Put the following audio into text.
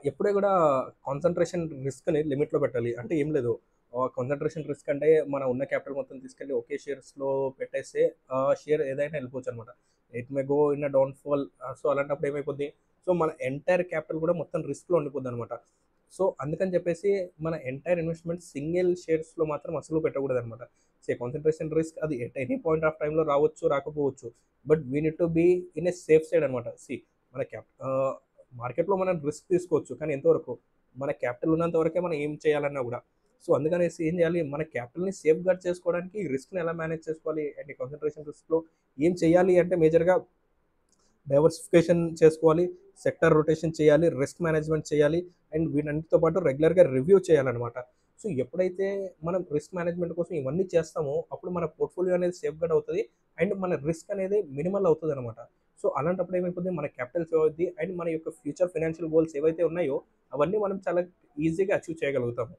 ఎప్పుడే గూడా కాన్సంట్రేషన్ రిస్క్‌ని లిమిట్‌లో పెట్టాలి. అంటే ఏం లేదు. కాన్సంట్రేషన్ రిస్క్ అంటే మన ఉన్న క్యాపిటల్ మొత్తం తీసుకెళ్ళి ఒకే షేర్స్‌లో పెట్టేస్తే షేర్ ఏదైనా ఎళ్ళిపోవచ్చనమాట. It may go in a down fall. So, అలాంటప్పుడు ఏమైపోద్ది? సో, మన ఎంటైర్ క్యాపిటల్ గూడా మొత్తం రిస్క్‌లో ఉండిపోద్దనమాట. సో, అందుకని చెప్పేసి మన ఎంటైర్ ఇన్వెస్ట్‌మెంట్ సింగిల్ షేర్స్‌లో మాత్రం అస్సలు పెట్టకూడదనమాట. కాన్సంట్రేషన్ రిస్క్ అది ఎట్ ఎనీ పాయింట్ ఆఫ్ టైమ్‌లో రావచ్చు, రాకపోవచ్చు. But we need to be in a safe side అనమాట. మన మార్కెట్‌లో మనం రిస్క్ తీసుకోవచ్చు. కానీ ఎంతవరకు? మన క్యాపిటల్ ఉన్నంత వరకే మనం ఏం చేయాలన్నా గూడా. సో, అందుకనేసి ఏం జేయాలి? మన క్యాపిటల్‌ని సేఫ్‌గార్డ్ చేసుకోవడానికి ఈ రిస్క్‌ని ఎలా మేనేజ్ చేసుకోవాలి? అండ్ ఈ కాన్సంట్రేషన్ రిస్క్‌లో ఏం చేయాలి అంటే మేజర్‌గా డైవర్సిఫికేషన్ చేసుకోవాలి. సెక్టార్ రొటేషన్ చేయాలి. రిస్క్ మేనేజ్‌మెంట్ చేయాలి. అండ్ వీటన్నిటితో పాటు రెగ్యులర్‌గా రివ్యూ చేయాలనమాట. సో, ఎప్పుడైతే మనం రిస్క్ మేనేజ్‌మెంట్ కోసం ఇవన్నీ చేస్తామో, అప్పుడు మన పోర్ట్‌ఫోలియో అనేది సేఫ్‌గార్డ్ అవుతది. అండ్ మన రిస్క్ అనేది మినిమల్ అవుతదనమాట. సో, అలాంటప్పుడు ఏమైపోద్ది మన క్యాపిటల్ సేవ్ అవుద్ది. అండ్ మన యొక్క ఫ్యూచర్ ఫైనాన్షియల్ గోల్స్ ఏవైతే ఉన్నాయో, అవన్నీ మనం చాలా ఈజీగా అచీవ్ చేయగలుగుతాము.